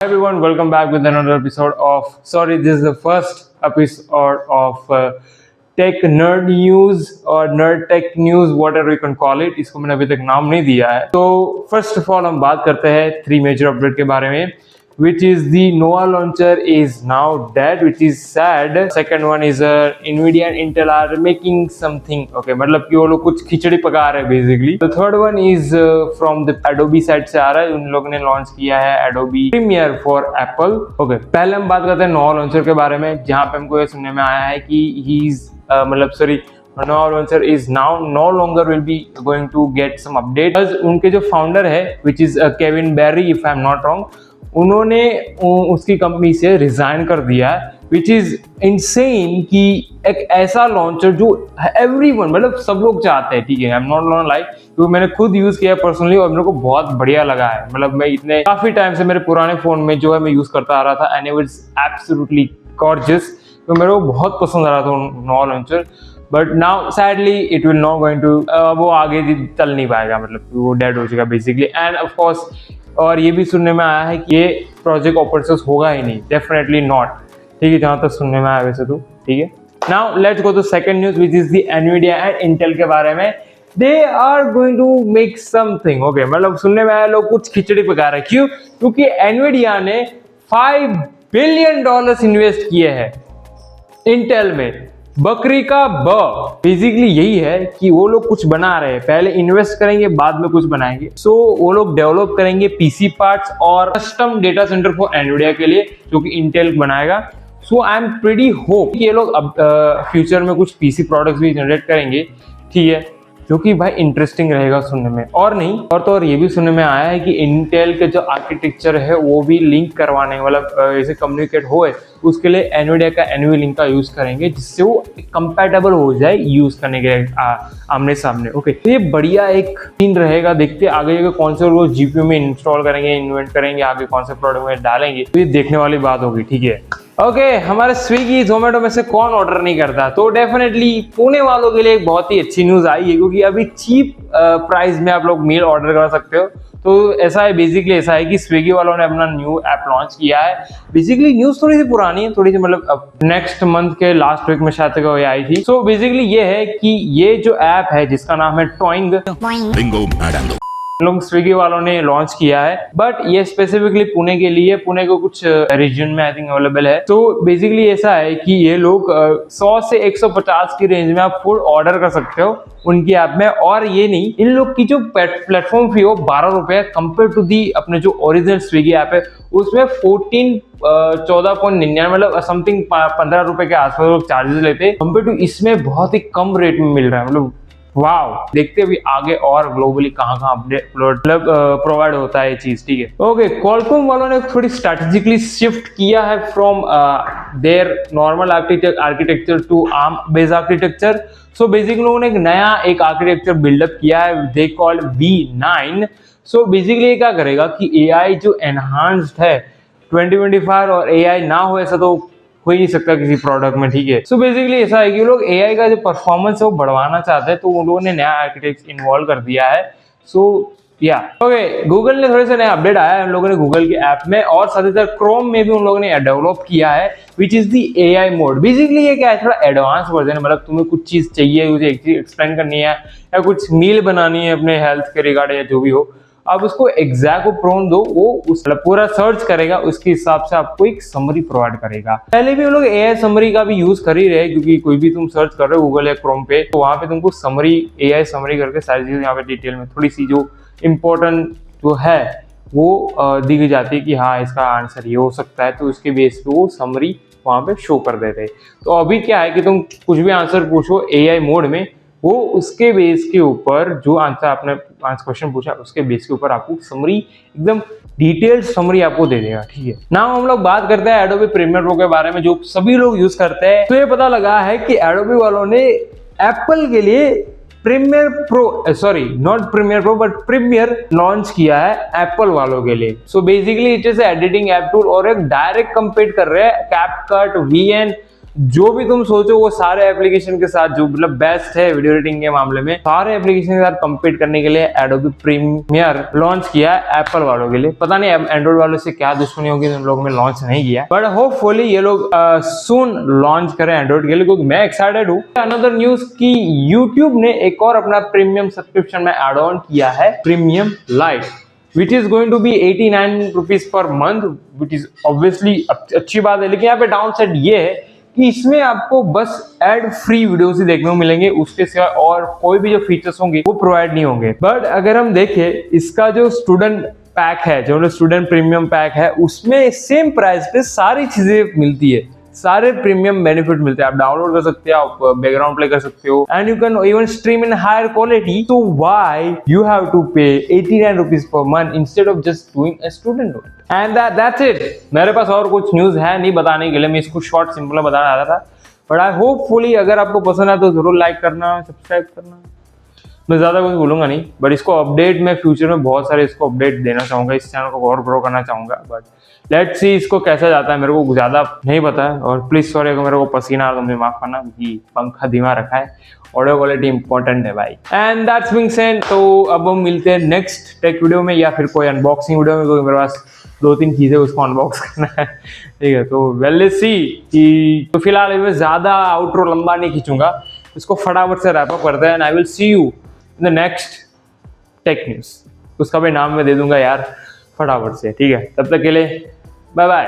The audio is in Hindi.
Everyone, welcome back with another episode of this is the first episode of Tech Nerd News or Nerd Tech News, whatever you can call it. इसको मैंने अभी तक नाम नहीं दिया है. तो फर्स्ट ऑफ ऑल हम बात करते हैं 3 मेजर अपडेट के बारे में, which is the Nova launcher is now dead, which is sad. Second one is Nvidia and Intel are making something. Okay, मतलब कि वो लोग कुछ खिचड़ी पका रहे हैं basically. The third one is from the Adobe side से आ रहा है. उन लोगों ने लॉन्च किया है Adobe Premiere for Apple. Okay, पहले हम बात करते हैं Nova launcher के बारे में, जहाँ पे हमको ये सुनने में आया है कि Nova launcher is now no longer will be going to get some updates. उनके जो फाउंडर है which is Kevin Barry if I'm not wrong, उन्होंने उसकी कंपनी से रिजाइन कर दिया है, विच इज इनसेन कि एक ऐसा लॉन्चर जो एवरीवन मतलब सब लोग चाहते हैं. ठीक है, I am not gonna like, क्योंकि मैंने खुद यूज किया पर्सनली और मेरे को बहुत बढ़िया लगा है. मतलब मैं इतने काफी टाइम से मेरे पुराने फोन में जो है मैं यूज करता आ रहा था and it was absolutely gorgeous. तो मेरे को बहुत पसंद आ रहा था Nova launcher, but now sadly it will not going to वो आगे चल नहीं पाएगा, मतलब वो डेड हो जाएगा बेसिकली. एंड ऑफ कोर्स और ये भी सुनने में आया है कि ये प्रोजेक्ट ओपन सोर्स होगा ही नहीं, डेफिनेटली नॉट. ठीक है, जहां तक सुनने में आया वैसे तो. ठीक है, now let's go to second news which is the Nvidia and Intel के बारे में. They are going to make something. Okay, मतलब सुनने में आया लोग कुछ खिचड़ी पका रहे हैं. क्यों? क्योंकि एनवीडिया ने $5 बिलियन इन्वेस्ट किए हैं इंटेल में. बकरी का ब बेसिकली यही है कि वो लोग कुछ बना रहे हैं, पहले इन्वेस्ट करेंगे बाद में कुछ बनाएंगे. सो वो लोग डेवलप करेंगे पीसी पार्ट्स और custom data centre for Nvidia के लिए, जो कि इंटेल बनाएगा. सो आई एम प्रीटी होप कि ये लोग अब फ्यूचर में कुछ पीसी प्रोडक्ट्स भी जनरेट करेंगे. ठीक है, जो कि भाई इंटरेस्टिंग रहेगा सुनने में. और नहीं और तो और ये भी सुनने में आया है कि इंटेल के जो आर्किटेक्चर है वो भी लिंक करवाने वाला ऐसे कम्युनिकेट होए, उसके लिए एनवीडिया का एनवी लिंक का यूज करेंगे, जिससे वो कंपैटिबल हो जाए यूज करने के आमने सामने. ओके, तो ये बढ़िया एक सीन रहेगा. देखते हैं आगे जाकर कौन से वो जीपीयू में इंस्टॉल करेंगे, इन्वेंट करेंगे, आगे कौन से प्रोडक्ट में डालेंगे, तो ये देखने वाली बात होगी. ठीक है, ओके, हमारे स्विगी जोमेटो में से कौन ऑर्डर नहीं करता, तो डेफिनेटली पुणे वालों के लिए एक बहुत ही अच्छी न्यूज आई है, क्योंकि अभी चीप प्राइस में आप लोग मील ऑर्डर कर सकते हो. तो ऐसा है, बेसिकली ऐसा है कि स्विगी वालों ने अपना न्यू ऐप लॉन्च किया है. बेसिकली न्यूज थोड़ी सी पुरानी है, थोड़ी सी मतलब नेक्स्ट मंथ के लास्ट वीक में शायद तक आई थी. सो बेसिकली ये है कि ये जो ऐप है जिसका नाम है टॉइंग, लोग स्विगी वालों ने लॉन्च किया है, बट ये स्पेसिफिकली पुणे के लिए, पुणे को कुछ रीजन में आई थिंक अवेलेबल है. तो बेसिकली ऐसा है कि ये लोग 100 से 150 की रेंज में आप फूड ऑर्डर कर सकते हो उनकी ऐप में. और ये नहीं, इन लोग की जो प्लेटफॉर्म फी हो 12 रुपए कंपेयर टू दी अपने जो ओरिजिनल स्विगी ऐप है उसमें 14.99 मतलब समथिंग 15 रुपए के आसपास लोग चार्जेस लेते हैं. कंपेयर टू इसमें बहुत ही कम रेट में मिल रहा है. मतलब वाव, देखते भी आगे और ग्लोबली कहाँ अपडेट मतलब प्रोवाइड होता है ये चीज. ठीक है, ओके, क्वालकॉम वालों ने थोड़ी स्ट्रेटेजिकली शिफ्ट किया है from their normal architecture to arm based architecture. So basically उन्होंने एक नया आर्किटेक्चर बिल्डअप किया है, they called V9. So basically ये क्या करेगा कि एआई जो एनहांस्ड है 2025 और एआई ना हो ऐसा तो हो ही नहीं सकता किसी प्रोडक्ट में. ठीक है, सो बेसिकली ऐसा है कि वो लोग एआई का जो परफॉर्मेंस है वो बढ़वाना चाहते हैं, तो उन लोगों ने नया आर्किटेक्ट इन्वॉल्व कर दिया है. सो या ओके, गूगल ने थोड़े से नया अपडेट आया है उन लोगों ने गूगल के ऐप में, और साथ ही साथ क्रोम में भी उन लोगों ने डेवलप किया है which is the AI mode. Basically ये क्या है, थोड़ा एडवांस वर्जन है. मतलब तुम्हें कुछ चीज चाहिए, मुझे एक चीज एक्सप्लेन करनी है या कुछ मील बनानी है अपने हेल्थ के रिगार्ड या जो भी हो, आप उसको एग्जैक्ट को प्रॉम्प्ट दो, वो उस पूरा सर्च करेगा, उसके हिसाब से आपको एक समरी प्रोवाइड करेगा. पहले भी हम लोग एआई समरी का भी यूज कर ही रहे, क्योंकि कोई भी तुम सर्च कर रहे हो गूगल या क्रोम पे, तो वहां पे तुमको समरी एआई समरी करके सारी चीजें यहाँ पे डिटेल में थोड़ी सी जो इम्पोर्टेंट जो है वो दी जाती है कि हाँ इसका आंसर ये हो सकता है, तो उसके बेस पे वो समरी वहां पे शो कर देते हैं. तो अभी क्या है कि तुम कुछ भी आंसर पूछो एआई मोड में, वो उसके बेस के ऊपर जो आंसर आपने क्वेश्चन पूछा उसके बेस के ऊपर आपको समरी, एकदम डिटेल्ड समरी आपको दे देगा. ठीक है, नाउ हम लोग बात करते हैं एडोबी प्रीमियर प्रो के बारे में, जो सभी लोग यूज करते हैं. तो ये पता लगा है कि एडोबी वालों ने एप्पल के लिए Premiere Pro, sorry not Premiere Pro but Premiere launch किया है एप्पल वालों के लिए. So basically it is editing app tool और एक डायरेक्ट कंपीट कर रहे हैं कैपकट, VN जो भी तुम सोचो वो सारे एप्लीकेशन के साथ जो मतलब बेस्ट है वीडियो एडिटिंग के मामले में, सारे एप्लीकेशन के साथ कंपीट करने के लिए एडोबी प्रीमियर लॉन्च किया है एप्पल वालों के लिए। पता नहीं एंड्रॉइड वालों से क्या दुश्मनी होगी, उन लोगों ने लॉन्च नहीं किया, बट होपफुली ये लोग सून लॉन्च करें एंड्रॉइड के लिए, क्योंकि मैं एक्साइटेड हूँ। अनदर न्यूज की YouTube ने एक और अपना प्रीमियम सब्सक्रिप्शन में एड ऑन किया है, premium light, which is going to be 89 rupees per month, which is obviously अच्छी बात है। लेकिन यहाँ पे डाउन साइड ये है कि इसमें आपको बस एड फ्री वीडियोस ही देखने को मिलेंगे, उसके सिवा और कोई भी जो फीचर्स होंगे वो प्रोवाइड नहीं होंगे। बट अगर हम देखें इसका जो स्टूडेंट पैक है, जो स्टूडेंट प्रीमियम पैक है, उसमें सेम प्राइस पे सारी चीजें मिलती है, सारे प्रीमियम बेनिफिट मिलते हैं। आप डाउनलोड कर सकते हो, आप बैकग्राउंड प्ले कर सकते हो, and you can even stream in higher quality. तो why you have to pay 89 rupees per month instead of just doing a student note. And that's it. मेरे पास और कुछ न्यूज है नहीं बताने के लिए, मैं इसको शॉर्ट सिंपल में बताना चाहता था। बट आई होपफुली अगर आपको पसंद है तो जरूर लाइक करना, सब्सक्राइब करना। मैं ज्यादा कुछ बोलूंगा नहीं, बट इसको अपडेट में फ्यूचर में बहुत सारे इसको अपडेट देना चाहूंगा, इस चैनल को और ग्रो करना चाहूंगा। बट लेट्स सी इसको कैसा जाता है, मेरे को ज्यादा नहीं पता है। और प्लीज सॉरी अगर मेरे को पसीना आ रहा तो मुझे माफ करना, कि पंखा धीमा रखा है, ऑडियो क्वालिटी इंपॉर्टेंट है भाई। एंड दैट्स बीइंग सेड, तो अब हम मिलते हैं नेक्स्ट टेक वीडियो में या फिर कोई अनबॉक्सिंग वीडियो में, क्योंकि मेरे पास 2-3 चीजें उसको अनबॉक्स करना है, ठीक है। तो वेल लेट्स सी कि तो फिलहाल मैं ज्यादा आउटरो लंबा नहीं खींचूंगा, इसको फटाफट से रैप अप करते हैं। And I will see you in the next tech news, उसका भी नाम मैं दे दूंगा यार फटाफट से, ठीक है। तब तक के लिए बाय बाय।